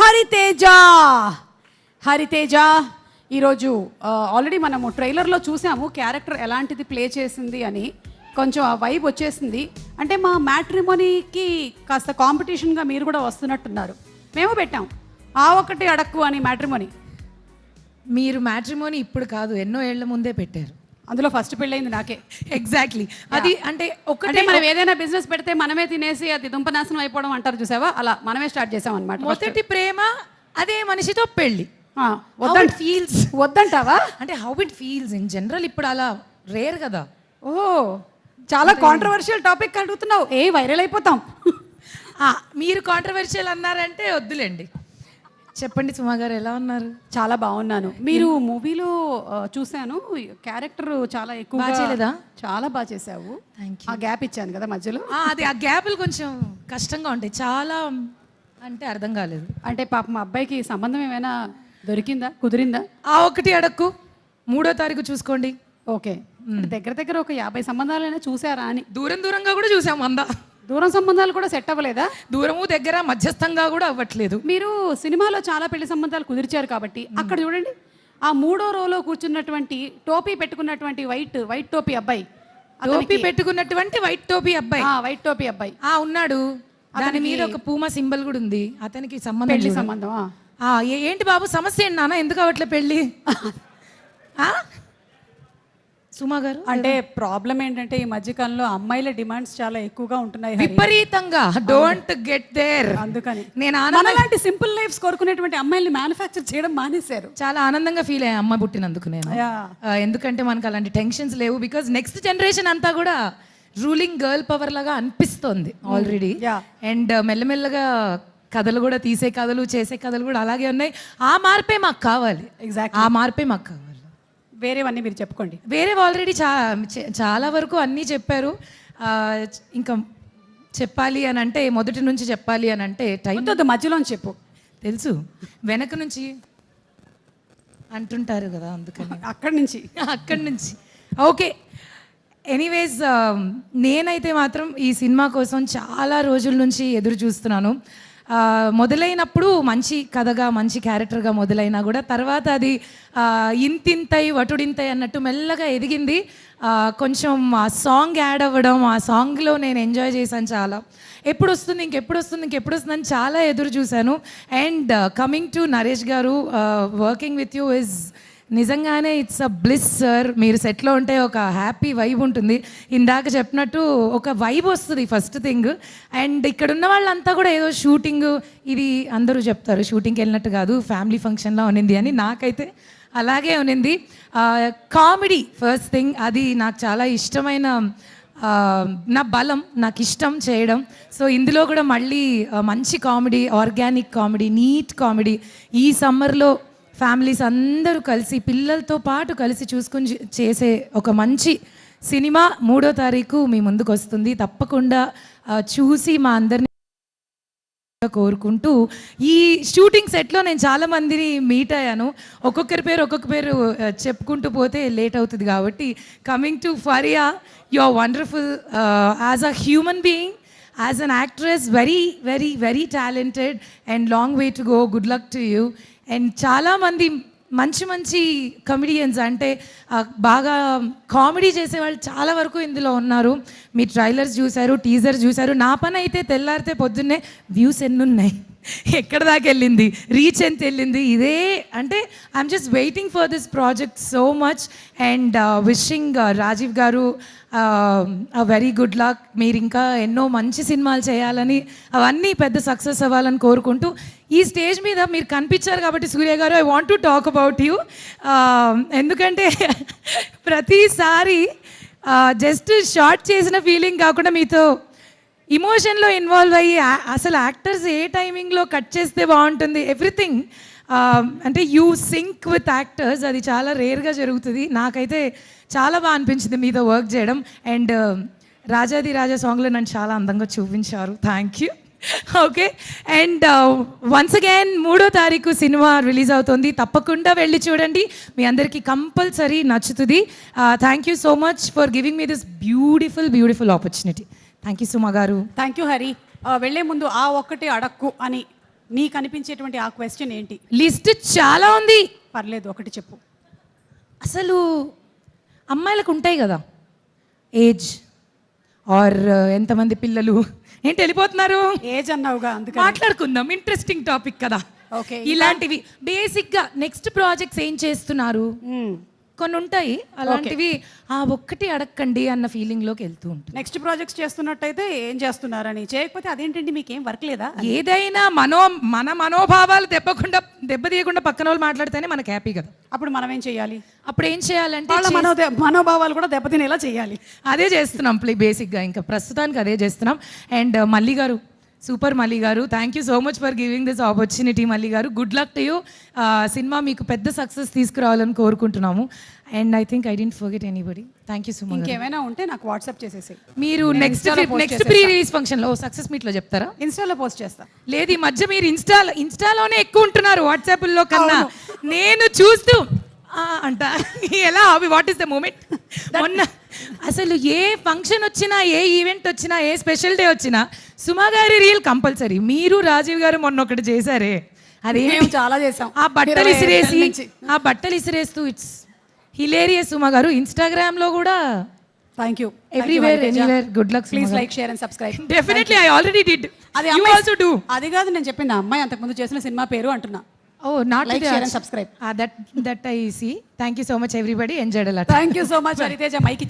హరితేజ. హరితేజ ఈరోజు ఆల్రెడీ మనము ట్రైలర్లో చూసాము క్యారెక్టర్ ఎలాంటిది ప్లే చేసింది అని. కొంచెం ఆ వైబ్ వచ్చేసింది. అంటే మా మ్యాట్రిమోనీకి కాస్త కాంపిటీషన్గా మీరు కూడా వస్తున్నట్టున్నారు. మేము పెట్టాం ఆ ఒకటి అడక్కు అని మ్యాట్రిమోనీ. మీరు మ్యాట్రిమోనీ ఇప్పుడు కాదు, ఎన్నో ఏళ్ల ముందే పెట్టారు. అందులో ఫస్ట్ పెళ్ళయింది నాకే. ఎగ్జాక్ట్లీ. అది అంటే ఒకటే మనం ఏదైనా బిజినెస్ పెడితే మనమే తినేసి అది దుంపనాశనం అయిపోవడం అంటారు చూసావా, అలా మనమే స్టార్ట్ చేసాం అనమాట. మొదటి ప్రేమ అదే మనిషితో పెళ్ళి. ఫీల్స్ వద్దంటావా? అంటే how it feels in general ఇప్పుడు అలా రేర్ కదా. ఓ చాలా కాంట్రవర్షియల్ టాపిక్ అడుగుతున్నావు. వైరల్ అయిపోతాం. మీరు కాంట్రవర్షియల్ అన్నారంటే వద్దులేండి. చెప్పండి సుమా గారు, ఎలా ఉన్నారు? చాలా బాగున్నాను. మీరు మూవీలో చూశాను, క్యారెక్టర్ చాలా ఎక్కువ చేయలేదా? చాలా బాగా చేసావు. ఆ గ్యాప్ ఇచ్చాను కదా మధ్యలో. అది ఆ గ్యాప్లు కొంచెం కష్టంగా ఉంటాయి, చాలా అంటే అర్థం కాలేదు. అంటే పాప మా అబ్బాయికి సంబంధం ఏమైనా దొరికిందా, కుదిరిందా? ఆ ఒకటి అడక్కు 3వ తారీఖు చూసుకోండి. ఓకే, దగ్గర దగ్గర ఒక 50 సంబంధాలైనా చూసారా అని. దూరం దూరంగా కూడా చూసాం. దూరం సంబంధాలు కూడా సెట్ అవ్వలేదా? దూరము దగ్గర మధ్యస్థంగా కూడా అవ్వట్లేదు. మీరు సినిమాలో చాలా పెళ్లి సంబంధాలు కుదిర్చారు కాబట్టి అక్కడ చూడండి, ఆ 3వ రోలో కూర్చున్నటువంటి టోపీ పెట్టుకున్నటువంటి వైట్ టోపీ అబ్బాయి, టోపీ పెట్టుకున్నటువంటి వైట్ టోపీ అబ్బాయి, వైట్ టోపీ అబ్బాయి ఉన్నాడు. దాని మీద ఒక పూమా సింబల్ కూడా ఉంది. అతనికి సంబంధం, పెళ్లి సంబంధం. ఏంటి బాబు సమస్య ఏంటి నాన్న, ఎందుకు అవట్లే పెళ్ళి? సుమా గారు, అంటే ప్రాబ్లం ఏంటంటే ఈ మధ్యకాలంలో అమ్మాయిల డిమాండ్స్ చాలా ఎక్కువగా ఉంటున్నాయి విపరీతంగా. Don't get there. అందుకని నేను అలాంటి సింపుల్ లైఫ్స్ కోరుకునేటువంటి అమ్మాయిల్ని మ్యానుఫ్యాక్చర్ చేయడం మానేశారు. చాలా ఆనందంగా ఫీల్ అయ్యా అమ్మ పుట్టినందుకు నేను. ఎందుకంటే మనకు అలాంటి టెన్షన్స్ లేవు. బికాజ్ నెక్స్ట్ జనరేషన్ అంతా కూడా రూలింగ్ గర్ల్ పవర్ లాగా అనిపిస్తోంది ఆల్రెడీ. అండ్ మెల్లమెల్లగా కథలు కూడా, తీసే కథలు, చేసే కథలు కూడా అలాగే ఉన్నాయి. ఆ మార్పే మాకు కావాలి. ఎగ్జాక్ట్, ఆ మార్పే మాకు కావాలి. వేరేవన్నీ మీరు చెప్పుకోండి. వేరే ఆల్రెడీ చాలా వరకు అన్నీ చెప్పారు. ఇంకా చెప్పాలి అని అంటే, మొదటి నుంచి చెప్పాలి అని అంటే టైం మధ్యలో చెప్పు. తెలుసు, వెనక నుంచి అంటుంటారు కదా, అందుకని అక్కడి నుంచి ఓకే. ఎనీవేస్, నేనైతే మాత్రం ఈ సినిమా కోసం చాలా రోజుల నుంచి ఎదురు చూస్తున్నాను. మొదలైనప్పుడు మంచి కథగా, మంచి క్యారెక్టర్గా మొదలైనా కూడా తర్వాత అది ఇంతింతై వటుడింతై అన్నట్టు మెల్లగా ఎదిగింది. కొంచెం ఆ సాంగ్ యాడ్ అవ్వడం, ఆ సాంగ్లో నేను ఎంజాయ్ చేశాను చాలా. ఎప్పుడు వస్తుంది అని చాలా ఎదురు చూశాను. అండ్ కమింగ్ టు నరేష్ గారు, వర్కింగ్ విత్ యూ ఇస్ నిజంగానే ఇట్స్ అ బ్లిస్ సార్. మీరు సెట్లో ఉంటే ఒక హ్యాపీ వైబ్ ఉంటుంది. ఇందాక చెప్పినట్టు ఒక వైబ్ వస్తుంది ఫస్ట్ థింగ్. అండ్ ఇక్కడ ఉన్న వాళ్ళంతా కూడా ఏదో షూటింగ్, ఇది అందరూ చెప్తారు షూటింగ్కి వెళ్ళినట్టు కాదు, ఫ్యామిలీ ఫంక్షన్లో ఉన్నింది అని. నాకైతే అలాగే ఉన్నింది. కామెడీ ఫస్ట్ థింగ్, అది నాకు చాలా ఇష్టమైన, నా బలం, నాకు ఇష్టం చేయడం. సో ఇందులో కూడా మళ్ళీ మంచి comedy, organic comedy, neat comedy. ఈ సమ్మర్లో ఫ్యామిలీస్ అందరూ కలిసి, పిల్లలతో పాటు కలిసి చూసుకుని చేసే ఒక మంచి సినిమా 3వ తారీఖు మీ ముందుకు వస్తుంది. తప్పకుండా చూసి మా అందరినీ కోరుకుంటూ, ఈ షూటింగ్ సెట్లో నేను చాలా మందిని మీట్ అయ్యాను. ఒక్కొక్కరి పేరు చెప్పుకుంటూ పోతే లేట్ అవుతుంది కాబట్టి, coming to Faria, you are wonderful as a human being, as an actress, very very very talented and long way to go. Good luck to you. And చాలామంది మంచి కమెడియన్స్, అంటే బాగా కామెడీ చేసేవాళ్ళు చాలా వరకు ఇందులో ఉన్నారు. మీ ట్రైలర్స్ చూశారు, టీజర్ చూశారు. నా పని అయితే తెల్లారితే పొద్దున్నే వ్యూస్ ఎన్ని ఉన్నాయి, ఎక్కడ దాకా వెళ్ళింది, రీచ్ ఎంత వెళ్ళింది, ఇదే. అంటే I'm just waiting for this project so much. And wishing Rajeev garu very good luck. మీరు ఇంకా ఎన్నో మంచి సినిమాలు చేయాలని, అవన్నీ పెద్ద సక్సెస్ అవ్వాలని కోరుకుంటూ, ఈ స్టేజ్ మీద మీరు కనిపించారు కాబట్టి సూర్య గారు, I want to talk about you. ఎందుకంటే ప్రతిసారి జస్ట్ షార్ట్ చేసిన ఫీలింగ్ కాకుండా మీతో ఇమోషన్లో ఇన్వాల్వ్ అయ్యి, అసలు యాక్టర్స్ ఏ టైమింగ్లో కట్ చేస్తే బాగుంటుంది, ఎవ్రీథింగ్. అంటే యూ సింక్ విత్ యాక్టర్స్, అది చాలా రేర్గా జరుగుతుంది. నాకైతే చాలా బాగా అనిపించింది మీతో వర్క్ చేయడం. అండ్ రాజాది రాజా సాంగ్లో నన్ను చాలా అందంగా చూపించారు. Thank you. Okay. And once again 3వ తారీఖు సినిమా రిలీజ్ అవుతుంది. తప్పకుండా వెళ్ళి చూడండి, మీ అందరికీ కంపల్సరీ నచ్చుతుంది. Thank you so much for giving me this beautiful opportunity. Thank you Suma గారు. Thank you Hari. వెళ్ళే ముందు ఆ ఒక్కటి అడక్కు అని నీకు అనిపించేటువంటి ఆ క్వశ్చన్ ఏంటి? లిస్ట్ చాలా ఉంది. పర్లేదు, ఒకటి చెప్పు. అసలు అమ్మాయిలకు ఉంటాయి కదా ఏజ్ ఆర్ ఎంతమంది పిల్లలు. ఏంటి వెళ్ళిపోతున్నారు? ఏజ్ అన్నావుగా, అందుకని. మాట్లాడుకుందాం, ఇంట్రెస్టింగ్ టాపిక్ కదా. ఓకే, ఇలాంటివి బేసిక్గా నెక్స్ట్ ప్రాజెక్ట్స్ ఏం చేస్తున్నారు కొన్ని ఉంటాయి అలాంటివి. ఆ ఒక్కటి అడగండి అన్న ఫీలింగ్లోకి వెళ్తూ ఉంటుంది. నెక్స్ట్ ప్రాజెక్ట్స్ చేస్తున్నట్టయితే ఏం చేస్తున్నారని, చేయకపోతే అదేంటండి మీకేం వర్క్ లేదా? ఏదైనా మన మనోభావాలు దెబ్బతీయకుండా పక్కన వాళ్ళు మాట్లాడితేనే మనకు హ్యాపీ కదా. అప్పుడు మనం ఏం చేయాలి? అప్పుడు ఏం చేయాలంటే వాళ్ళ మనోభావాలు కూడా దెబ్బతినేలా చేయాలి. అదే చేస్తున్నాం బేసిక్గా. ఇంకా ప్రస్తుతానికి అదే చేస్తున్నాం. అండ్ మల్లి గారు, సూపర్ మల్లి గారు, thank you so much for giving this opportunity Malli గారు. Good luck to you. Cinema మీకు పెద్ద సక్సెస్ తీసుకురావాలని కోరుకుంటున్నాము. And I think I didn't forget anybody. Thank you so much. ఇంకేమైనా ఉంటే నాకు వాట్సాప్ చేసేసి. మీరు నెక్స్ట్ ప్రీ రిలీజ్ ఫంక్షన్లో సక్సెస్ మీట్లో చెప్తారా? ఇన్స్టాలో పోస్ట్ చేస్తా. లేదు, ఈ మధ్య మీరు ఇన్స్టాలోనే ఎక్కువ ఉంటున్నారు వాట్సాప్లో కన్నా. నేను చూస్తూ అంట ఎలా అవి వాట్ ఈస్ ద మూమెంట్. మొన్న అసలు ఏ ఫంక్షన్ వచ్చినా, ఏ ఈవెంట్ వచ్చినా, ఏ స్పెషల్ డే వచ్చినా సుమా గారి రీల్ కంపల్సరీ. మీరు రాజీవ్ గారు మొన్న ఒకటి చేశారే, అదే చాలా చేసాం. ఆ బట్టలు ఇసిరేస్తూ ఇట్స్ హిలేరియస్. సుమా గారు ఇన్స్టాగ్రామ్లో కూడా thank you. Everywhere anywhere. Good luck. Please like, share and subscribe. Definitely I already did. అది కాదు నేను చెప్పింది, అమ్మాయి అంతకుముందు చేసిన సినిమా పేరు అంటున్నా. Oh, not like, share and subscribe. That I see. Thank you so much everybody. Enjoyed a lot. Thank you so much, Hariteja. Mic